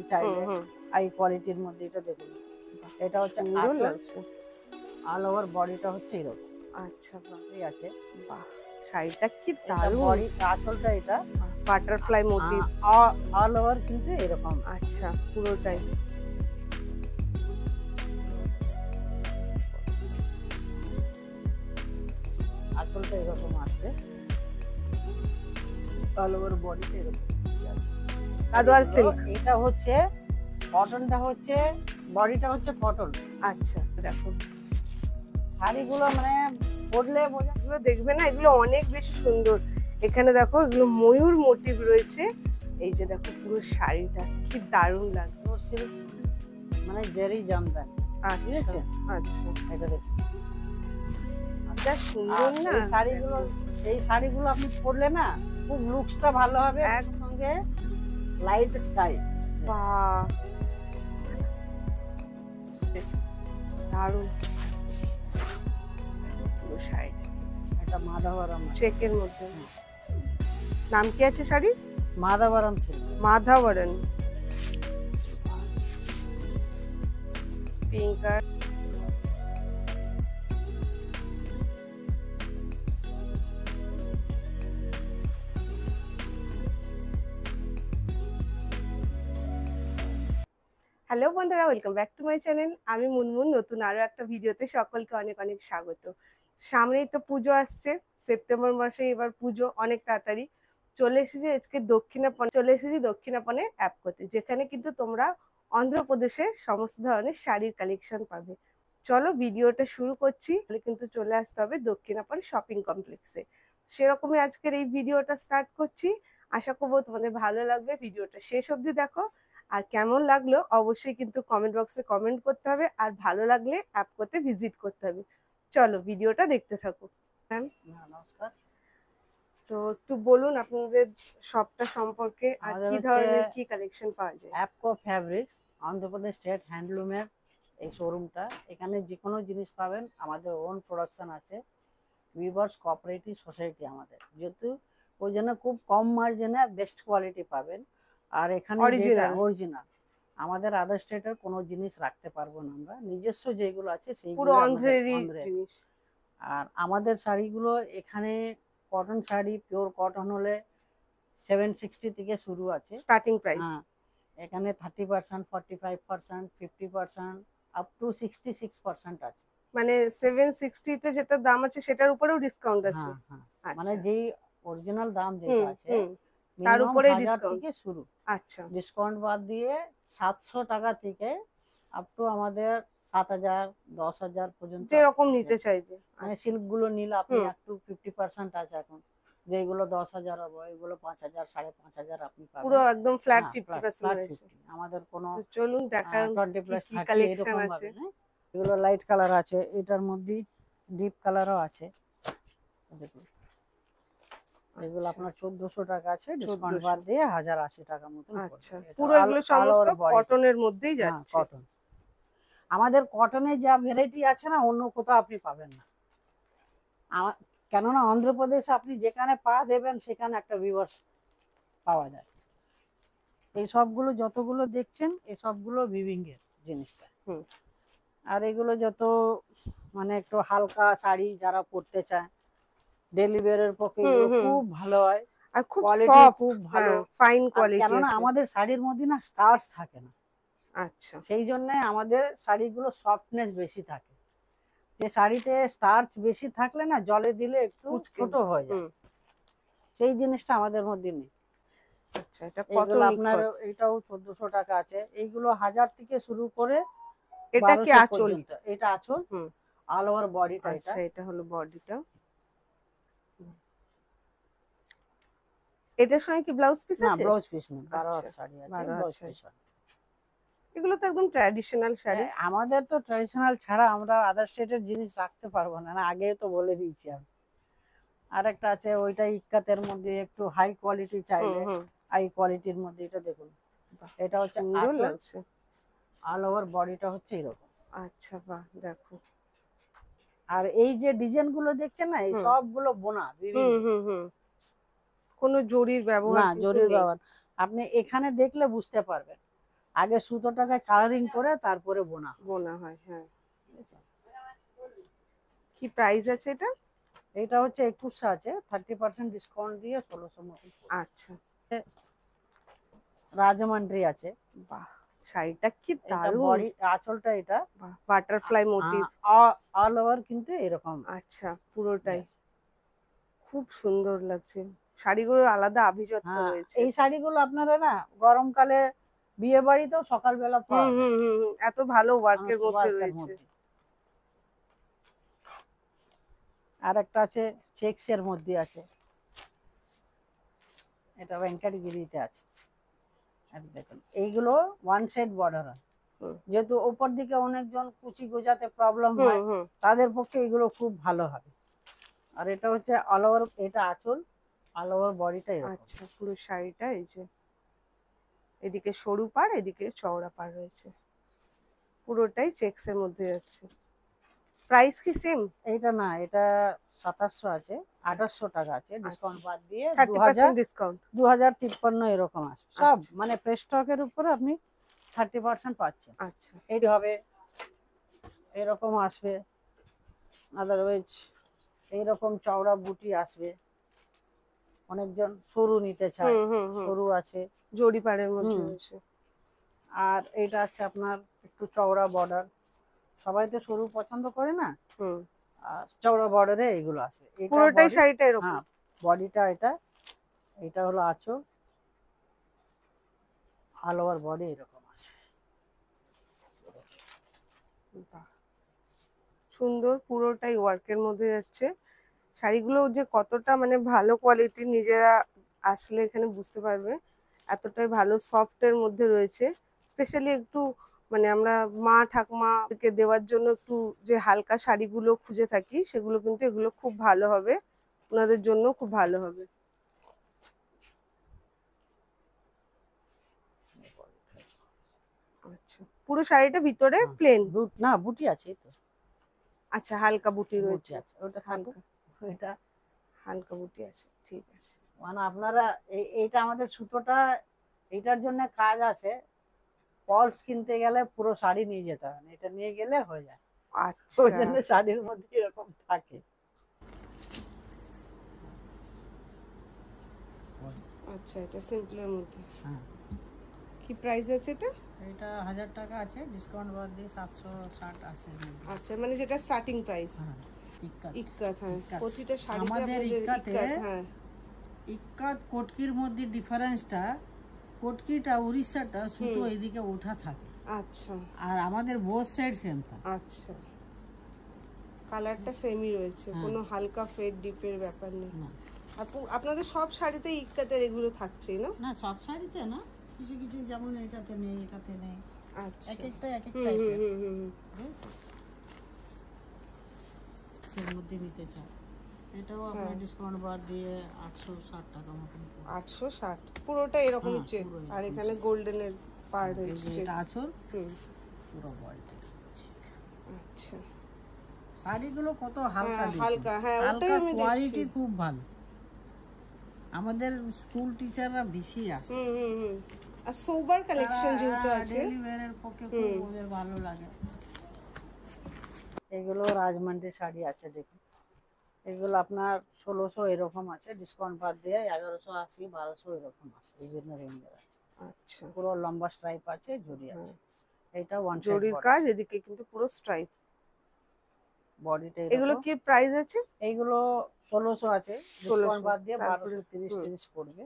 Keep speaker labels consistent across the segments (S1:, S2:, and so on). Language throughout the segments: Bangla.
S1: চাইলে হাই কোয়ালিটির মধ্যে এটা দেখুন, এটা হচ্ছে অল ওভার বডিটা হচ্ছে এরকম।
S2: আচ্ছা
S1: ঠিক আছে,
S2: বাহ শাড়িটা কি দারুণ।
S1: বডি আঁচলটা এটা
S2: বাটারফ্লাই মোটিভ
S1: অল ওভার কিন্তু এরকম।
S2: আচ্ছা পুরোটাই
S1: আঁচলটা এরকম আসবে, অল ওভার বডিটা এরকম।
S2: গাদোয়াল সিল্ক।
S1: এটা হচ্ছে কটনটা, হচ্ছে বডিটা হচ্ছে কটন।
S2: আচ্ছা দেখো
S1: শাড়িগুলো মানে পরলে বোঝা,
S2: এগুলো দেখবে না, এগুলো অনেক বেশি সুন্দর। এখানে দেখো এগুলো ময়ূর মোটিভ রয়েছে। এই যে দেখো পুরো শাড়িটা কি দারুণ লাগছে।
S1: সিল্ক মানে জেরি জামদানি।
S2: আচ্ছা আচ্ছা
S1: এটা দেখুন,
S2: এটা সুন্দর না
S1: এই শাড়িগুলো আপনি পরলে না খুব লুকসটা ভালো হবে, একসঙ্গে লাইট স্কাই।
S2: বাহ দারুণ পুরো শাড়ি।
S1: এটা মাধাবরম
S2: চেকের মধ্যে। নাম কি আছে শাড়ি?
S1: মাধাবরম সিল্ক।
S2: মাধাবরম পিঙ্ক আর হ্যালো বন্ধুরা, welcome back to my channel. আমি মুনমুন, নতুন আরো একটা ভিডিওতে সকলকে অনেক অনেক স্বাগত। সামনেই তো পুজো আসছে, সেপ্টেম্বর মাসে এবার পুজো অনেক তাড়াতাড়ি চলে এসেছে। আজকে দক্ষিণাপনে অ্যাপ করতে, যেখানে কিন্তু তোমরা অন্ধ্রপ্রদেশের সমস্ত ধরনের শাড়ির কালেকশন পাবে। চলো ভিডিওটা শুরু করছি। তাহলে কিন্তু চলে আসতে হবে দক্ষিণাপন শপিং কমপ্লেক্সে। সেরকমই আজকের এই ভিডিওটা স্টার্ট করছি। আশা করবো তোমাদের ভালো লাগবে। ভিডিওটা শেষ অবধি দেখো, আর কেমন লাগলো অবশ্যই কিন্তু কমেন্ট বক্সে কমেন্ট করতে হবে, আর ভালো লাগলে অ্যাপ করতে ভিজিট করতে হবে। চলো ভিডিওটা দেখতে থাকো। ম্যাম
S1: নমস্কার।
S2: তো একটু বলুন আপনাদের শপটা সম্পর্কে, আর কি ধরনের কি কালেকশন পাওয়া যায়।
S1: অ্যাপকো ফ্যাব্রিক্স, অন্ধ্রপ্রদেশ স্টেট হ্যান্ডলুমের এই শোরুমটা। এখানে যে কোনো জিনিস পাবেন, আমাদের ওন প্রোডাকশন আছে, উইভার্স কোঅপারেটিভ সোসাইটি আমাদের, যেহেতু ওই জন্য খুব কম মার্জিনে বেস্ট কোয়ালিটি পাবেন। আর এখানে অরিজিনাল আমাদের আদার স্টেটের কোনো জিনিস রাখতে পারবো না আমরা, নিজস্ব যেগুলো আছে সেইগুলো
S2: জিনিস।
S1: আর আমাদের শাড়িগুলো এখানে কটন শাড়ি পিওর কটন হলে 760 থেকে শুরু আছে
S2: স্টার্টিং প্রাইস।
S1: এখানে 30%, 45%, 50% আপ টু 66% আছে।
S2: মানে 760 তে যেটা দাম আছে সেটার উপরেও ডিসকাউন্ট আছে।
S1: মানে যেই অরিজিনাল দাম যেটা আছে
S2: তার উপরে ডিসকাউন্ট
S1: থেকে শুরু।
S2: আচ্ছা,
S1: ডিসকাউন্ট বাদ দিয়ে 700 টাকা থেকে আপ টু আমাদের 7000, 10000 পর্যন্ত
S2: যেরকম নিতে চাইবে।
S1: মানে সিল্ক গুলো নিলে আপনি একটু 50% আছে এখন, যেগুলো 10,000 হবে এগুলো 5000, 5500 আপনি পাবেন।
S2: পুরো একদম ফ্ল্যাট 50% আছে।
S1: আমাদের কোনো
S2: চলুন দেখার
S1: 20+
S2: কি কালেকশন আছে।
S1: এগুলো লাইট কালার আছে, এটার মধ্যে ডিপ কালারও আছে। দেখুন এগুলো আপনার 1400 টাকা আছে, ডিসকাউন্ট বাদ দিয়ে 1080 টাকা মতো।
S2: আচ্ছা, পুরো এগুলো সমস্ত কটনের মধ্যেই যাচ্ছে।
S1: কটন আমাদের কটনে যা ভ্যারাইটি আছে না, অন্য কোথাও আপনি পাবেন না। কেননা অন্ধ্রপ্রদেশে আপনি যেখানে পা দেবেন সেখানে একটা ভিউয়ার্স পাওয়া যায়। এই সবগুলো যতগুলো দেখছেন এই সবগুলো ভিভিং এর জিনিসটা। আর এগুলো যত মানে একটু হালকা শাড়ি যারা পরতে চায় ডেইলি ওয়্যারের পক্ষে খুব ভালো হয়,
S2: আর খুব সফট,
S1: খুব ভালো
S2: ফাইন কোয়ালিটি।
S1: কেননা আমাদের শাড়ির মধ্যে না স্টার্চ থাকে না।
S2: আচ্ছা,
S1: সেই জন্য আমাদের শাড়িগুলো সফটনেস বেশি থাকে। যে শাড়িতে স্টার্চ বেশি থাকলে না জলে দিলে একটু ছোট হয়ে যায়, সেই জিনিসটা আমাদের মধ্যে নেই।
S2: আচ্ছা, এটা কত?
S1: আপনার এটাও 1400 টাকা আছে। এইগুলো 1000 থেকে শুরু করে।
S2: এটা কি আঁচল?
S1: এটা আঁচল, অল ওভার বডিটা।
S2: আচ্ছা, এটা হলো বডিটা। এটার সঙ্গে কি ব্লাউজ পিস আছে?
S1: না, ব্লাউজ পিস নেই, 12 শাড়ি আছে, ব্লাউজ পিস।
S2: এগুলো তো একদম ট্র্যাডিশনাল শাড়ি।
S1: আমাদের তো ট্র্যাডিশনাল ছাড়া আমরা আদার স্টেটের জিনিস রাখতে পারবো না, আগে তো বলে দিয়েছি আমি। আরেকটা আছে ওইটা ইক্কাতের মধ্যে একটু হাই কোয়ালিটি চাইলে হাই কোয়ালিটির মধ্যে। এটা দেখুন, এটা হচ্ছে
S2: সুন্দর লাগছে।
S1: অল ওভার বডিটা হচ্ছে এরকম।
S2: আচ্ছা বাহ, দেখো।
S1: আর এই যে ডিজাইন গুলো দেখছেন না, এই সবগুলো বোনা।
S2: কোনো জরির ব্যবহার
S1: না, জরির ব্যবহার আপনি এখানে দেখলে বুঝতে পারবেন। আগে সুতোটাকে কালারিং করে তারপরে বোনা হয়।
S2: বোনা হয়, হ্যাঁ। কি প্রাইস আছে এটা?
S1: এটা হচ্ছে 2100 আছে, 30% ডিসকাউন্ট দিয়ে 1600 মতো।
S2: আচ্ছা,
S1: রাজমান্ড্রি আছে।
S2: বাহ, শাড়িটা কি
S1: এটা
S2: দারুণ!
S1: বডি আঁচলটা এটা
S2: বাহ, বাটারফ্লাই মোটিভ।
S1: অল ওভার কিন্তু এরকম।
S2: আচ্ছা, পুরোটাই খুব সুন্দর লাগছে। শাড়িগুলোর আলাদা আভিজাত্য
S1: হ্যাঁ,
S2: রয়েছে।
S1: এই শাড়িগুলো আপনারা না গরমকালে বিয়ে বাড়িতেও সকালবেলা পাওয়া যায়।
S2: এত ভালো ওয়ার্কের মধ্যে
S1: ওয়ার্কের
S2: রয়েছে।
S1: মধ্যে। আর একটা আছে চেকস এর মধ্যে আছে, এটা ভেঙ্কটগিরিতে আছে। আর দেখুন এইগুলো ওয়ান সাইড বর্ডার হয়, যেহেতু উপর দিকে অনেকজন কুচি গোজাতে প্রবলেম হয়, তাদের পক্ষে এগুলো খুব ভালো হবে। আর এটা হচ্ছে অল ওভার, এটা আঁচল, অল ওভার বডিটা এরকম।
S2: আচ্ছা, পুরো শাড়িটা এই যে এদিকে সরু পাড়, এদিকে চওড়া পাড় রয়েছে, পুরোটাই চেকস এর মধ্যে যাচ্ছে। প্রাইস কি সেম?
S1: এইটা না, এটা 2700 আছে, 2800 টাকা আছে, ডিসকাউন্ট বাদ দিয়ে
S2: 30% ডিসকাউন্ট,
S1: 2053 এরকম আসবে সব।
S2: আচ্ছা।
S1: মানে প্রেস স্টকের উপরে আপনি 30% পাচ্ছেন।
S2: আচ্ছা,
S1: এইটি হবে, এরকম আসবে। আদারওয়াইজ এইরকম চওড়া বুটি আসবে, অনেকজন সরু নিতে চায়, সরু আছে,
S2: জরি পাড়ের মধ্যে রয়েছে।
S1: আর এটা আছে আপনার একটু চওড়া বর্ডার, সবাই তো সরু পছন্দ করে না, আর চওড়া বর্ডারে এইগুলো আসবে।
S2: পুরোটাই শাড়িটা এরকম।
S1: হ্যাঁ, বডিটা এটা হলো আঁচল, অল ওভার বডি এরকম আসবে।
S2: সুন্দর, পুরোটাই ওয়ার্কের মধ্যে যাচ্ছে। শাড়িগুলো যে কতটা মানে ভালো কোয়ালিটির, নিজেরা আসলে এখানে বুঝতে পারবে। এতটাই ভালো সফটের মধ্যে রয়েছে। স্পেশালি একটু মানে আমরা মা ঠাকুমাকে দেওয়ার জন্য একটু যে হালকা শাড়িগুলো খুঁজে থাকি, সেগুলো কিন্তু এগুলো খুব ভালো হবে, ওনাদের জন্য খুব ভালো হবে। আচ্ছা, পুরো শাড়িটা ভিতরে প্লেন
S1: না, বুটি আছে তো।
S2: আচ্ছা, হালকা বুটি রয়েছে।
S1: আচ্ছা, ওটা হালকা, এটা
S2: হালকা বুটি আছে, ঠিক আছে।
S1: মানে আপনারা এইটা আমাদের সুতোটা, এইটার জন্য কাজ আছে। ফলস কিনতে গেলে পুরো শাড়ি নিয়ে যেতে হয় না, এটা নিয়ে গেলে হয়ে যায়।
S2: আচ্ছা,
S1: ওই জন্য শাড়ির মধ্যে এরকম থাকে।
S2: আচ্ছা, এটা সিম্পলের মধ্যে।
S1: হ্যাঁ,
S2: কি প্রাইস আছে এটা?
S1: এটা 1000 টাকা আছে, ডিসকাউন্ট বাদ দিয়ে 760 আছে।
S2: আচ্ছা, মানে যেটা স্টার্টিং প্রাইস।
S1: হ্যাঁ,
S2: ইক্কাত, হ্যাঁ, প্রতিটা শাড়িতে
S1: আমাদের
S2: আপনাদের
S1: ইক্কাতে,
S2: হ্যাঁ,
S1: ইক্কাত কোটকির মধ্যে ডিফারেন্সটা, কোটকিটা উড়িষ্যাটা সুতো এদিকে ওঠা থাকে।
S2: আচ্ছা,
S1: আর আমাদের বোথ সাইড সেম থাকে।
S2: আচ্ছা, কালারটা সেমই রয়েছে, কোনো হালকা ফেড ডিপের ব্যাপার নেই। আপনাদের সব শাড়িতে ইক্কাতের এগুলো থাকছেই না?
S1: না, সব শাড়িতে না, কিছু কিছু, যেমন এটাতে নেই, এটাতে নেই।
S2: আচ্ছা,
S1: এক একটা এক এক টাইপের। সের মধ্যে নিতে চাই, এটাও আপনার ডিসকাউন্ট বাদ দিয়ে 860 টাকা মতন।
S2: 860, পুরোটা এরকমই চেক। আর এখানে গোল্ডেনের পার রয়েছে,
S1: এটা আঁচল, পুরো বডিটা।
S2: আচ্ছা,
S1: শাড়িগুলো কত হালকা,
S2: হালকা, হ্যাঁ, ওটাই আমি দেখছি।
S1: কোয়ালিটি খুব ভালো। আমাদের স্কুল টিচাররা বেশি আসে।
S2: আর সোবার কালেকশন যেহেতু আছে,
S1: ডেইলি ওয়্যারের পক্ষে খুব ওদের ভালো লাগে। এগুলো রাজমান্ডি শাড়ি আছে, দেখুন। এগুলো আপনার 1600 এরকম আছে, ডিসকাউন্ট বাদ দিয়ে 1180, 1200 এরকম আছে, বিভিন্ন রেঞ্জের আছে।
S2: আচ্ছা,
S1: পুরো লম্বা স্ট্রাইপ আছে, জড়ি আছে। এটা ওয়ান সাইড
S2: জরির কাজ, এদিকে কিন্তু পুরো স্ট্রাইপ।
S1: বডিটা
S2: এগুলো কি প্রাইস আছে?
S1: এইগুলো 1600 আছে, ডিসকাউন্ট বাদ দিয়ে 1230 পড়বে।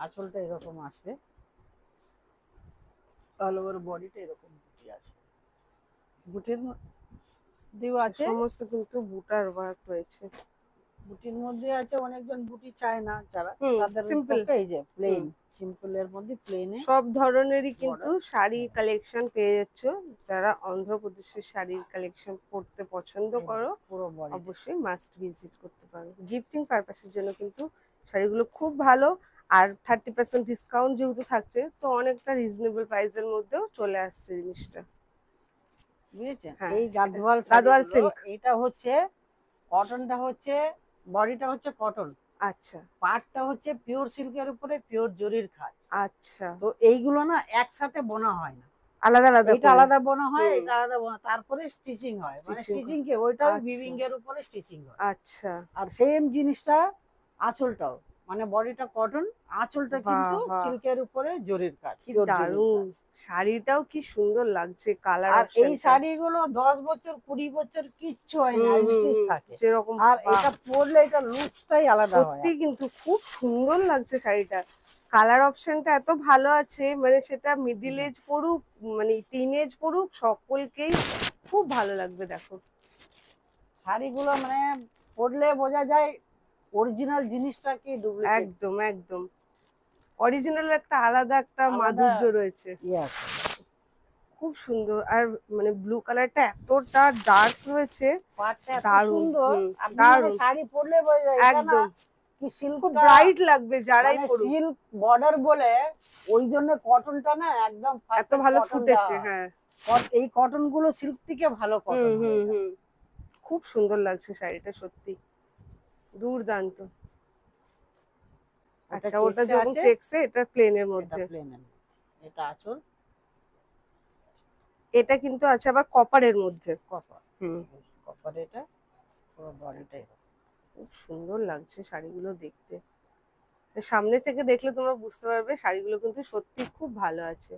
S1: আঁচলটা এরকম আসবে, অল ওভার বডিটা এরকম বুটি আছে, বুটির মধ্যেও আছে,
S2: সমস্ত কিন্তু বুটার ওয়ার্ক রয়েছে।
S1: বুটির মধ্যে আছে, অনেকজন বুটি চায় না যারা, তাদের পক্ষে এই যে প্লেন, সিম্পলের মধ্যে প্লেনে
S2: সব ধরনেরই কিন্তু শাড়ি কালেকশন পেয়ে যাচ্ছ। যারা অন্ধ্রপ্রদেশের শাড়ির কালেকশন পড়তে পছন্দ করো,
S1: পুরো
S2: অবশ্যই মাস্ট ভিজিট করতে পারো। গিফটিং পারপাসের জন্য কিন্তু শাড়িগুলো খুব ভালো। আর 30% ডিসকাউন্ট যেহেতু থাকছে, তো অনেকটা রিজনেবল প্রাইসের মধ্যেও চলে আসছে জিনিসটা,
S1: বুঝেছেন?
S2: হ্যাঁ,
S1: এই গাদওয়াল
S2: সিল্ক,
S1: এটা হচ্ছে কটনটা, হচ্ছে বডিটা হচ্ছে কটন,
S2: আচ্ছা
S1: পাটটা হচ্ছে পিওর সিল্কের উপরে পিওর জরির কাজ।
S2: আচ্ছা,
S1: তো এইগুলো না একসাথে বোনা হয় না,
S2: আলাদা আলাদা
S1: এটা
S2: করে।
S1: আলাদা বোনা হয়,
S2: হুম,
S1: এটা আলাদা বোনা, তারপরে স্টিচিং হয়, মানে
S2: স্টিচিং।
S1: স্টিচিং কে ওইটাও
S2: আচ্ছা
S1: উইভিং এর উপরে স্টিচিং হয়।
S2: আচ্ছা,
S1: আর সেম জিনিসটা আঁচলটাও, মানে বডিটা কটন, আঁচলটা
S2: বাহ
S1: কিন্তু
S2: বাহ,
S1: সিল্কের উপরে জরির কাজ,
S2: কি
S1: পিওর জরির
S2: দারুণ!
S1: কাজ।
S2: শাড়িটাও কি সুন্দর লাগছে, কালার
S1: আর এই
S2: অপশনটা।
S1: শাড়িগুলো 10 বছর 20 বছর কিচ্ছু হয় না,
S2: হুম হুম
S1: স্টিচ
S2: হুম,
S1: থাকে।
S2: যেরকম,
S1: আর
S2: বাহ!
S1: এটা পরলে এটা লুকসটাই আলাদা হয়।
S2: সত্যি কিন্তু খুব সুন্দর লাগছে শাড়িটা। কালার অপশনটা এত ভালো আছে, মানে সেটা মিডিল এজ পড়ুক, মানে টিন এজ পড়ুক, সকলকেই খুব ভালো লাগবে। দেখো
S1: শাড়িগুলো মানে পরলে বোঝা যায় অরিজিনাল জিনিসটা কি ডুপ্লিকেট।
S2: একদম একদম অরিজিনাল, একটা আলাদা একটা
S1: আলাদা
S2: মাধুর্য রয়েছে।
S1: ইয়ে আছে।
S2: খুব সুন্দর। আর মানে ব্লু কালারটা এতটা ডার্ক রয়েছে,
S1: পাটটা এত
S2: দারুণ।
S1: সুন্দর,
S2: হুম,
S1: আপনি মানে
S2: দারুণ,
S1: শাড়ি পরলে বোঝা যায় এটা না
S2: একদম
S1: কি
S2: খুব
S1: সিল্কটা,
S2: ব্রাইট লাগবে যারাই
S1: মানে
S2: পড়ুক।
S1: সিল্ক বর্ডার বলে ওই জন্য কটনটা না একদম
S2: এত
S1: পারফেক্ট
S2: ভালো
S1: কটন দেওয়া
S2: ফুটেছে,
S1: হয়।
S2: হ্যাঁ।
S1: এই কটন গুলো সিল্ক থেকে ভালো
S2: হুম
S1: কটন হয়
S2: হুম
S1: এটা।
S2: হুম, খুব সুন্দর লাগছে শাড়িটা, সত্যি দুর্দান্ত।
S1: ওটা
S2: আচ্ছা, ওটা
S1: চেকসে
S2: যখন
S1: আছে,
S2: চেকসে, এটা প্লেনের
S1: এটা
S2: মধ্যে।
S1: প্লেনের, এটা আঁচল,
S2: এটা কিন্তু আছে আবার কপারের মধ্যে।
S1: কপার,
S2: হুম,
S1: কপার, এটা পুরো বডিটাই।
S2: খুব সুন্দর লাগছে শাড়িগুলো দেখতে। সামনে থেকে দেখলে তোমরা বুঝতে পারবে শাড়িগুলো কিন্তু সত্যি খুব ভালো আছে।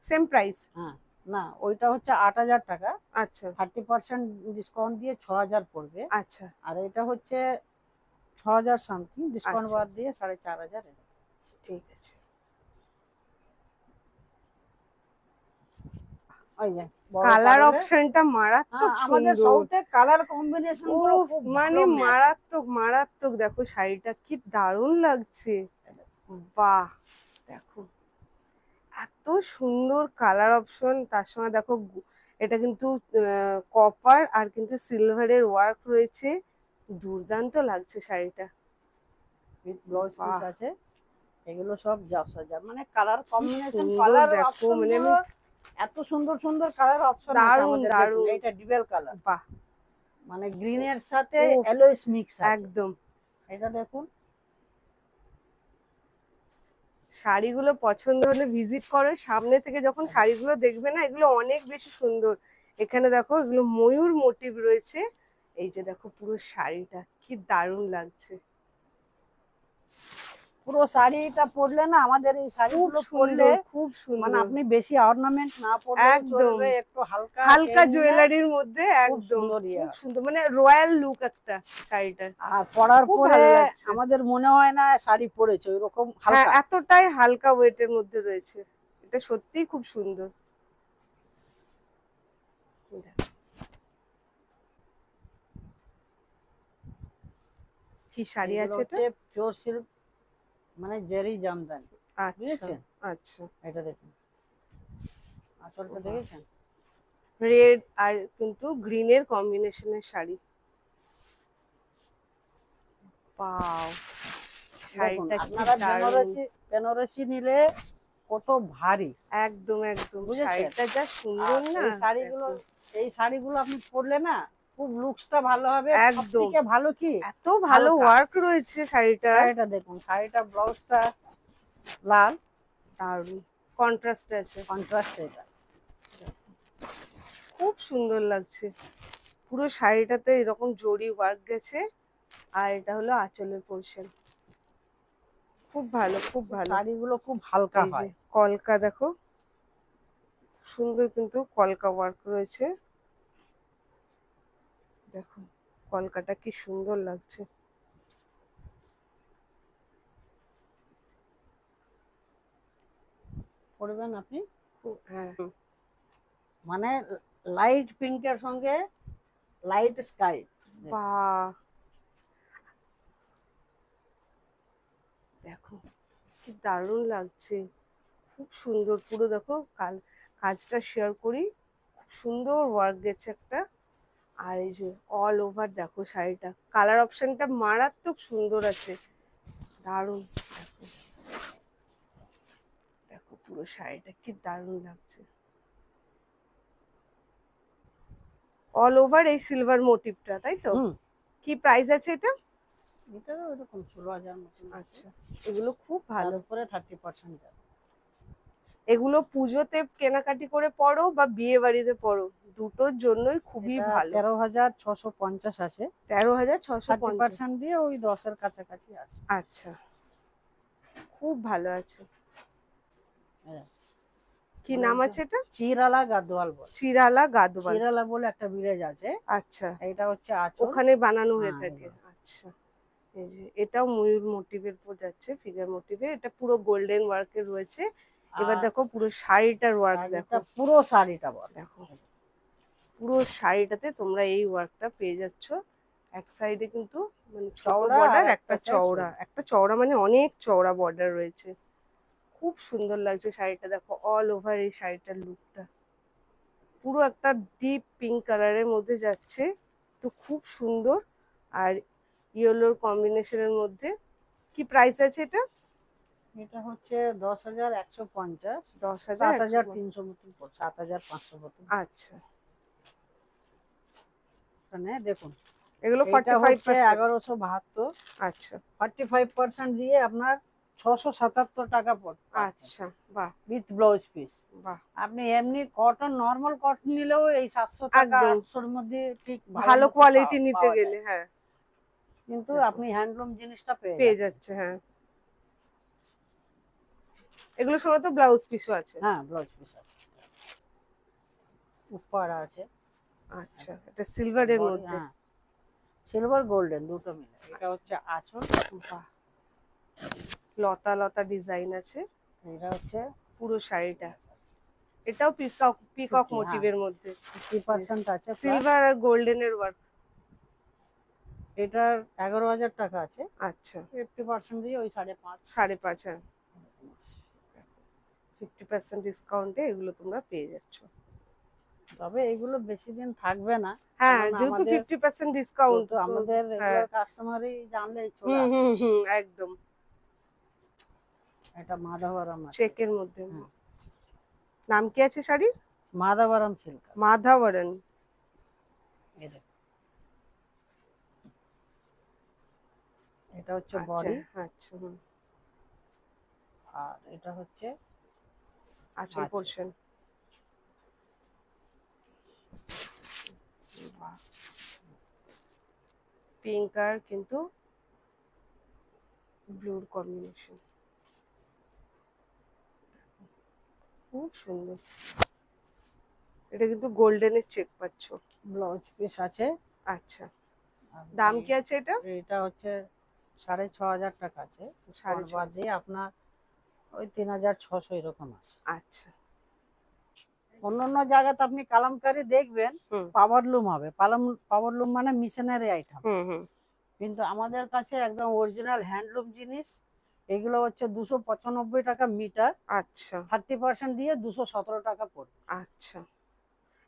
S2: Same price?
S1: হ্যাঁ, না ওইটা হচ্ছে 8,000 টাকা,
S2: আচ্ছা
S1: 30% ডিসকাউন্ট দিয়ে 6,000 পড়বে।
S2: আচ্ছা
S1: আর এটা হচ্ছে 6,000 সামথিং, ডিসকাউন্ট
S2: আচ্ছা,
S1: বাদ দিয়ে 4,500 এরকম।
S2: ঠিক আছে।
S1: ওই যে বড়
S2: কালার
S1: পাড়লে,
S2: অপশনটা মারাত্মক
S1: হ্যাঁ আমাদের
S2: সুন্দর।
S1: সাউথে কালার কম্বিনেশন গুলো
S2: উফ,
S1: খুব
S2: মানে
S1: ভালো ম্যাচ হয়।
S2: মারাত্মক মারাত্মক। দেখো শাড়িটা কি দারুণ লাগছে, বাহ! দেখো এত সুন্দর কালার অপশন, তার সঙ্গে দেখো এটা কিন্তু কপার আর কিন্তু সিলভারের ওয়ার্ক রয়েছে, দুর্দান্ত লাগছে শাড়িটা।
S1: উইথ ব্লাউজ পিস
S2: বাহ,
S1: আছে, এগুলো সব জাফসাজার, মানে কালার
S2: কি
S1: কম্বিনেশন,
S2: সুন্দর
S1: কালার
S2: দেখো,
S1: অপশন
S2: মানে আমি
S1: গুলো এত সুন্দর সুন্দর কালার অপশন আছে
S2: দারুণ
S1: আমাদের। দেখুন
S2: দারুণ,
S1: এটা ডিবেল কালার,
S2: বাহ,
S1: মানে গ্রিনের সাথে
S2: উফ,
S1: অ্যালোইস মিক্স আছে।
S2: একদম।
S1: এটা দেখুন,
S2: শাড়িগুলো পছন্দ হলে ভিজিট করো, সামনে থেকে যখন শাড়িগুলো দেখবে না, এগুলো অনেক বেশি সুন্দর। এখানে দেখো এগুলো ময়ূর মোটিভ রয়েছে। এই যে দেখো পুরো শাড়িটা কি দারুণ লাগছে,
S1: পুরো শাড়িটা পরলে না, আমাদের এই
S2: খুব
S1: শাড়িগুলো পরলে
S2: সুন্দর খুব
S1: মানে
S2: সুন্দর।
S1: আপনি বেশি অর্নামেন্ট না পরলেও
S2: একদম
S1: চলবে, একটু হালকা
S2: হালকা
S1: চেন নিলে
S2: জুয়েলারির মধ্যে,
S1: খুব
S2: একদম
S1: সুন্দর ইয়ে
S2: খুব
S1: হয়।
S2: সুন্দর, মানে রয়্যাল লুক একটা শাড়িটার।
S1: আর পরার
S2: খুব
S1: পরে
S2: ভালো লাগছে।
S1: আমাদের মনে হয় না শাড়ি পরেছে, ওইরকম
S2: হ্যাঁ,
S1: হালকা।
S2: এতটাই হালকা ওয়েটের মধ্যে রয়েছে, এটা সত্যিই খুব সুন্দর। কি শাড়ি
S1: এগুলো
S2: আছে এটা?
S1: হচ্ছে পিওর সিল্ক, মানে জেরি জামদানি,
S2: আচ্ছা
S1: বুঝেছেন?
S2: আচ্ছা,
S1: এটা দেখুন, আঁচলটা দেখেছেন?
S2: রেড আর কিন্তু গ্রিনের কম্বিনেশনের শাড়ি, পাও
S1: দেখুন
S2: শাড়িটা কি
S1: আপনারা
S2: দারুণ।
S1: বেনারসি নিলে কত ভারী,
S2: একদম একদম,
S1: বুঝেছেন?
S2: শাড়িটা যা সুন্দর
S1: আর
S2: না,
S1: এই শাড়িগুলো,
S2: দেখো
S1: এই শাড়িগুলো আপনি পরলে না খুব লুকসটা ভালো হবে। সব
S2: একদম।
S1: থেকে ভালো কি,
S2: এত ভালো
S1: হালকা।
S2: ওয়ার্ক রয়েছে শাড়িটার,
S1: শাড়িটা দেখুন, শাড়িটা ব্লাউজটা লাল,
S2: দারুণ কন্ট্রাস্ট আছে,
S1: কন্ট্রাস্ট এটা।
S2: খুব সুন্দর লাগছে। পুরো শাড়িটাতে এরকম জরি ওয়ার্ক গেছে, আর এটা হলো আঁচলের পোর্শন। খুব ভালো খুব ভালো।
S1: শাড়িগুলো খুব হালকা
S2: এই যে
S1: হয়।
S2: কলকা দেখো, সুন্দর কিন্তু কলকা ওয়ার্ক রয়েছে। দেখো কলকাটা কি সুন্দর লাগছে।
S1: পরবেন আপনি,
S2: হ্যাঁ,
S1: মানে লাইট পিঙ্কের সঙ্গে লাইট স্কাই।
S2: বাহ, দেখো কি দারুণ লাগছে, খুব সুন্দর। পুরো দেখো কাজটা শেয়ার করি, খুব সুন্দর ওয়ার্ক গেছে একটা। আর এই যে অল ওভার দেখো শাড়িটা, কালার অপশনটা মারাত্মক সুন্দর আছে, দারুণ। দেখো দেখো পুরো শাড়িটা কি দারুণ লাগছে, অল ওভার এই সিলভার মোটিভটা, তাই তো?
S1: হুম,
S2: কি প্রাইস আছে এটা?
S1: এটারও এরকম 16,000 মতন।
S2: আচ্ছা, এগুলো খুব ভালো।
S1: উপরে 30% যাবে।
S2: এগুলো পুজোতে কেনাকাটি করে পড়ো বা বিয়ে বাড়িতে পড়ো, দুটোর জন্যই খুবই
S1: এটা
S2: ভালো।
S1: 13,650 আছে।
S2: 13,650
S1: 30% দিয়ে ওই 10 এর কাছাকাছি আছে।
S2: আচ্ছা, খুব ভালো আছে।
S1: হ্যাঁ।
S2: কি নাম আছে এটা?
S1: চিরালা গাদোয়াল বলে।
S2: চিরালা গাদোয়াল।
S1: চিরালা বলে একটা ভিলেজ আছে।
S2: আচ্ছা,
S1: এটা হচ্ছে আঁচল।
S2: ওখানে বানানো হয়ে
S1: হ্যাঁ,
S2: থাকে। আচ্ছা, এই যে এটাও ময়ূর মোটিভের উপর যাচ্ছে, ফিগার মোটিভে। এটা পুরো গোল্ডেন ওয়ার্কের রয়েছে। এবার দেখো পুরো শাড়িটার ওয়ার্ক দেখো,
S1: পুরো শাড়িটা
S2: দেখো পুরো শাড়িটাতে তোমরা এই ওয়ার্কটা পেয়ে যাচ্ছ। এক সাইডে কিন্তু মানে ছোট
S1: চওড়া
S2: বর্ডার,
S1: আর
S2: একটা
S1: একটা
S2: চওড়া, একটা চওড়া মানে অনেক চওড়া বর্ডার রয়েছে। খুব সুন্দর লাগছে শাড়িটা, দেখো অল ওভার এই শাড়িটার লুকটা পুরো একটা ডিপ পিঙ্ক কালারের মধ্যে যাচ্ছে, তো খুব সুন্দর। আর ইয়েলোর কম্বিনেশনের মধ্যে। কি প্রাইস আছে এটা?
S1: এটা হচ্ছে 10,150,
S2: 10,000
S1: 7,300 মতন পড়ছে, 7,500 মতন।
S2: আচ্ছা,
S1: এখানে দেখুন
S2: এগুলো
S1: এটা হচ্ছে
S2: 45%।
S1: 1172।
S2: আচ্ছা,
S1: 45% দিয়ে আপনার 677 টাকা পড়বে।
S2: আচ্ছা, বাহ
S1: উইথ ব্লাউজ পিস।
S2: বাহ,
S1: আপনি এমনি কটন, নরমাল কটন নিলেও এই 700 টাকা
S2: একদম
S1: 800 এর মধ্যে ঠিক
S2: ভালো
S1: মতো
S2: কোয়ালিটি নিতে
S1: পাওয়া
S2: গেলে।
S1: যায়।
S2: হ্যাঁ,
S1: কিন্তু
S2: দেখো।
S1: আপনি হ্যান্ডলুম জিনিসটা
S2: পেয়ে
S1: পেয়ে যাচ্ছেন।
S2: যাচ্ছে। হ্যাঁ, এগুলোর সঙ্গে তো ব্লাউজ পিসও আছে।
S1: হ্যাঁ, ব্লাউজ পিস আছে, উপর আছে।
S2: আচ্ছা, এটা সিলভারের
S1: বডি,
S2: মধ্যে।
S1: হ্যাঁ, সিলভার গোল্ডেন দুটো মিলে। এটা হচ্ছে আঁচল।
S2: বাহ, লতা লতা ডিজাইন আছে।
S1: এটা হচ্ছে
S2: পুরো শাড়িটা, এটাও পিকক পিকক
S1: 50,
S2: মোটিভের মধ্যে।
S1: 50% আছে।
S2: সিলভার আর গোল্ডেনের ওয়ার্ক।
S1: এটার 11,000 টাকা আছে।
S2: আচ্ছা,
S1: 50% দিয়ে ওই 5.5।
S2: 5.5। হ্যাঁ, 50% ডিসকাউন্টে এগুলো তোমরা পেয়ে যাচ্ছ।
S1: তবে এগুলো বেশি দিন থাকবে না।
S2: হ্যাঁ,
S1: কারণ
S2: যেহেতু
S1: আমাদের
S2: 50% ডিসকাউন্ট,
S1: তো আমাদের রেগুলার কাস্টমারই জানলেই চলে
S2: হুম
S1: আসে।
S2: হুম হুম, একদম।
S1: এটা মাধাবরম আছে।
S2: চেকের মধ্যে।
S1: হুম।
S2: নাম কি আছে শাড়ি?
S1: মাধাবরম সিল্ক।
S2: মাধাবরণ।
S1: এটা হচ্ছে বডি।
S2: আচ্ছা, হুম।
S1: আর এটা হচ্ছে
S2: আঁচল পোরশন। পিঙ্ক আর কিন্তু ব্লুর কম্বিনেশন, খুব সুন্দর। এটা কিন্তু গোল্ডেনের চেক পাচ্ছ।
S1: ব্লাউজ পিস আছে।
S2: আচ্ছা, দাম কি আছে এটা?
S1: এটা হচ্ছে 6,500 টাকা আছে।
S2: 6,500
S1: বাদ দিয়ে আপনার ওই 3,600 এরকম আছে।
S2: আচ্ছা,
S1: অন্য জায়গাতে আপনি কালামকারী দেখবেন পাওয়ার লুম হবে। পাওয়ার লুম মানে মিশনারি আইটেম। কিন্তু আমাদের কাছে একদম অরিজিনাল হ্যান্ডলুম জিনিস। এগুলো হচ্ছে 295 টাকা মিটার।
S2: আচ্ছা,
S1: 30% দিয়ে 217 টাকা পড়বে।
S2: আচ্ছা,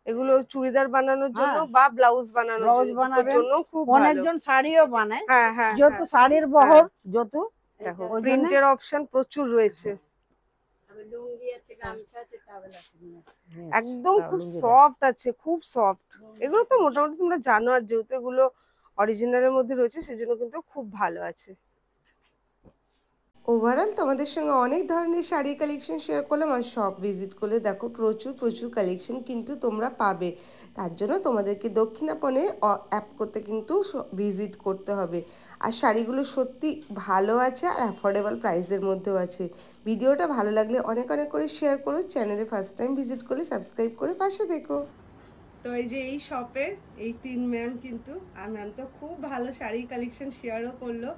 S2: এগুলো চুড়িদার বানানোর জন্য
S1: হ্যাঁ,
S2: বা ব্লাউজ বানানোর জন্য খুব ভালো।
S1: অনেকজন শাড়িও বানায়।
S2: হ্যাঁ হ্যাঁ,
S1: যত শাড়ির বহর যত
S2: দেখো প্রিন্টের অপশন প্রচুর রয়েছে।
S1: লুঙ্গি আছে, গামছা আছে, টাওয়েল আছে।
S2: একদম খুব সফট আছে, খুব সফট। এগুলো তো মোটামুটি তোমরা জানো, আর যেহেতু এগুলো অরিজিনালের মধ্যে রয়েছে সেজন্য কিন্তু খুব ভালো আছে। ওভারঅল তোমাদের সঙ্গে অনেক ধরনের শাড়ি কালেকশন শেয়ার করলাম, আর সব ভিজিট করলে দেখো প্রচুর প্রচুর কালেকশন কিন্তু তোমরা পাবে। তার জন্য তোমাদেরকে দক্ষিণাপনে অ্যাপ করতে কিন্তু ভিজিট করতে হবে। আর শাড়িগুলো সত্যি ভালো আছে আর অ্যাফোর্ডেবল প্রাইসের মধ্যেও আছে। ভিডিওটা ভালো লাগলে অনেক অনেক করে শেয়ার করো। চ্যানেলে ফার্স্ট টাইম ভিজিট করলে সাবস্ক্রাইব করে পাশে দেখো। তো এই যে এই শপে এই 3 ম্যাম কিন্তু, আর ম্যাম তো খুব ভালো শাড়ি কালেকশন শেয়ারও করলো।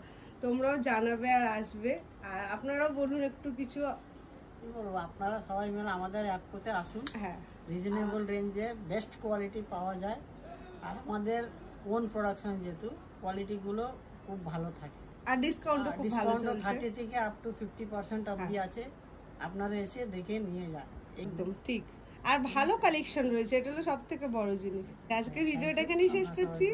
S2: তোমরাও জানাবে আর আসবে, আর আপনারাও বলুন একটু কিছু।
S1: কি বলবো, আপনারা সবাই মিলে আমাদের অ্যাপ করতে আসুন।
S2: হ্যাঁ,
S1: রিজনেবল রেঞ্জে বেস্ট কোয়ালিটি পাওয়া যায়। আর আমাদের ওন প্রোডাকশন যেহেতু কোয়ালিটিগুলো খুব ভালো থাকে।
S2: আর ডিসকাউন্টও খুব ভালো চলছে।
S1: 30 থেকে আপ টু 50% অবধি আছে। আপনারা এসে দেখে নিয়ে যান।
S2: একদম ঠিক। আর ভালো কালেকশন রয়েছে, এটা হলো সব থেকে বড় জিনিস। আজকে ভিডিওটা এখানেই শেষ করছি।